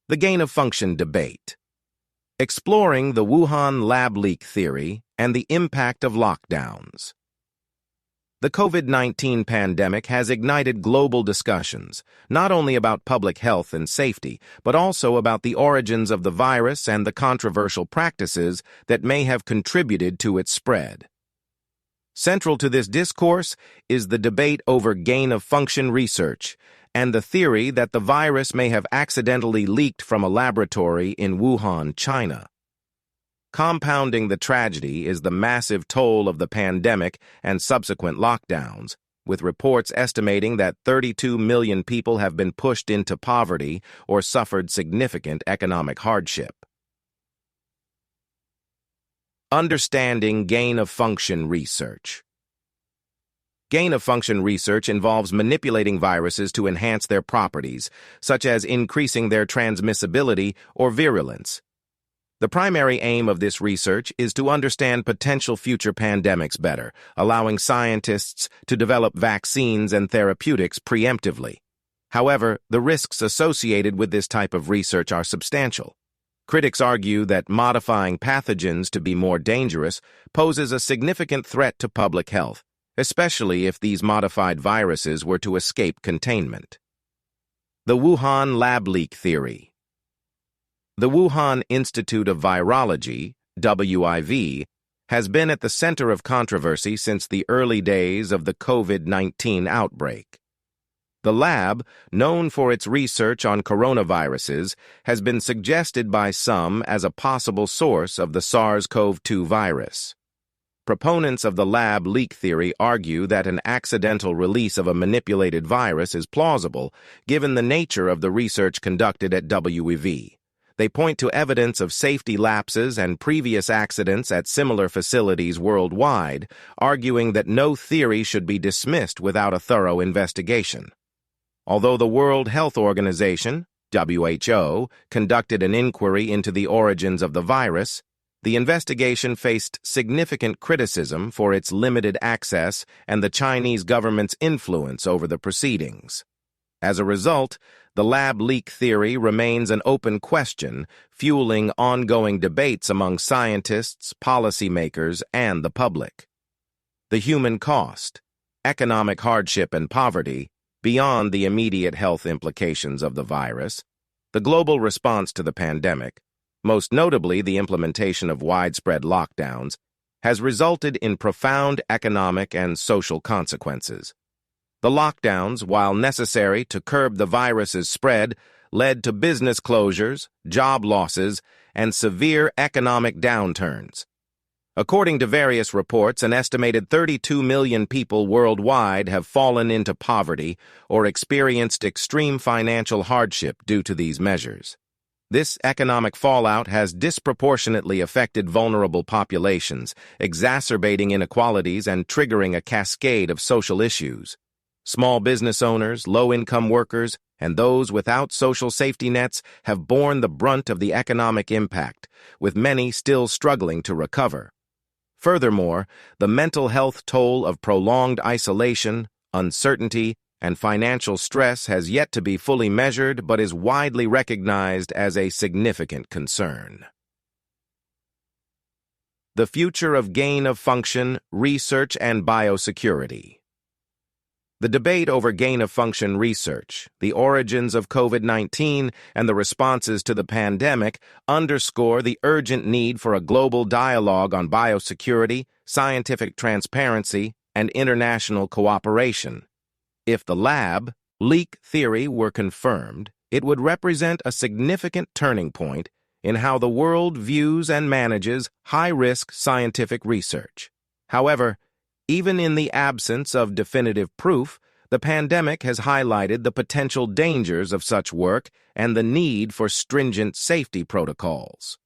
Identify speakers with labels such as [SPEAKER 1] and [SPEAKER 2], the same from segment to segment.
[SPEAKER 1] The gain-of-function debate. Exploring the Wuhan lab leak theory and the impact of lockdowns. The COVID-19 pandemic has ignited global discussions, not only about public health and safety, but also about the origins of the virus and the controversial practices that may have contributed to its spread. Central to this discourse is the debate over gain-of-function research and the theory that the virus may have accidentally leaked from a laboratory in Wuhan, China. Compounding the tragedy is the massive toll of the pandemic and subsequent lockdowns, with reports estimating that 32 million people have been pushed into poverty or suffered significant economic hardship. Understanding gain-of-function research. Gain-of-function research involves manipulating viruses to enhance their properties, such as increasing their transmissibility or virulence. The primary aim of this research is to understand potential future pandemics better, allowing scientists to develop vaccines and therapeutics preemptively. However, the risks associated with this type of research are substantial. Critics argue that modifying pathogens to be more dangerous poses a significant threat to public health, especially if these modified viruses were to escape containment. The Wuhan lab leak theory. The Wuhan Institute of Virology, WIV, has been at the center of controversy since the early days of the COVID-19 outbreak. The lab, known for its research on coronaviruses, has been suggested by some as a possible source of the SARS-CoV-2 virus. Proponents of the lab leak theory argue that an accidental release of a manipulated virus is plausible, given the nature of the research conducted at WIV. They point to evidence of safety lapses and previous accidents at similar facilities worldwide, arguing that no theory should be dismissed without a thorough investigation. Although the World Health Organization, WHO, conducted an inquiry into the origins of the virus, the investigation faced significant criticism for its limited access and the Chinese government's influence over the proceedings. As a result, the lab leak theory remains an open question, fueling ongoing debates among scientists, policymakers, and the public. The human cost, economic hardship and poverty, beyond the immediate health implications of the virus, the global response to the pandemic, most notably the implementation of widespread lockdowns, has resulted in profound economic and social consequences. The lockdowns, while necessary to curb the virus's spread, led to business closures, job losses, and severe economic downturns. According to various reports, an estimated 32 million people worldwide have fallen into poverty or experienced extreme financial hardship due to these measures. This economic fallout has disproportionately affected vulnerable populations, exacerbating inequalities and triggering a cascade of social issues. Small business owners, low-income workers, and those without social safety nets have borne the brunt of the economic impact, with many still struggling to recover. Furthermore, the mental health toll of prolonged isolation, uncertainty, and financial stress has yet to be fully measured but is widely recognized as a significant concern. The future of gain-of-function, research, and biosecurity. The debate over gain-of-function research, the origins of COVID-19, and the responses to the pandemic underscore the urgent need for a global dialogue on biosecurity, scientific transparency, and international cooperation. If the lab leak theory were confirmed, it would represent a significant turning point in how the world views and manages high-risk scientific research. However, even in the absence of definitive proof, the pandemic has highlighted the potential dangers of such work and the need for stringent safety protocols.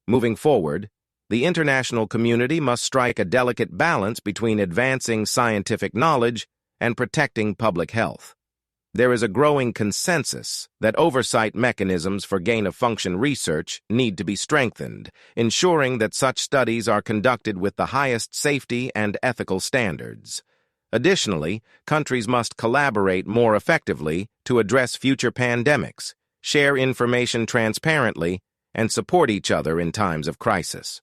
[SPEAKER 1] Moving forward, the international community must strike a delicate balance between advancing scientific knowledge and protecting public health. There is a growing consensus that oversight mechanisms for gain-of-function research need to be strengthened, ensuring that such studies are conducted with the highest safety and ethical standards. Additionally, countries must collaborate more effectively to address future pandemics, share information transparently, and support each other in times of crisis.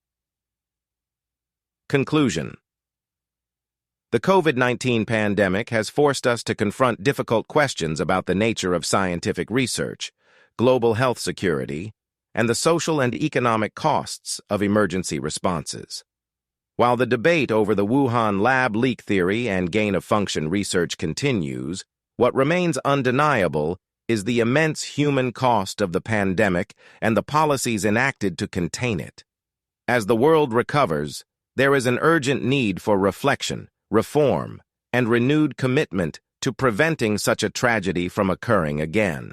[SPEAKER 1] Conclusion. The COVID-19 pandemic has forced us to confront difficult questions about the nature of scientific research, global health security, and the social and economic costs of emergency responses. While the debate over the Wuhan lab leak theory and gain-of-function research continues, what remains undeniable is the immense human cost of the pandemic and the policies enacted to contain it. As the world recovers, there is an urgent need for reflection, reform, and renewed commitment to preventing such a tragedy from occurring again.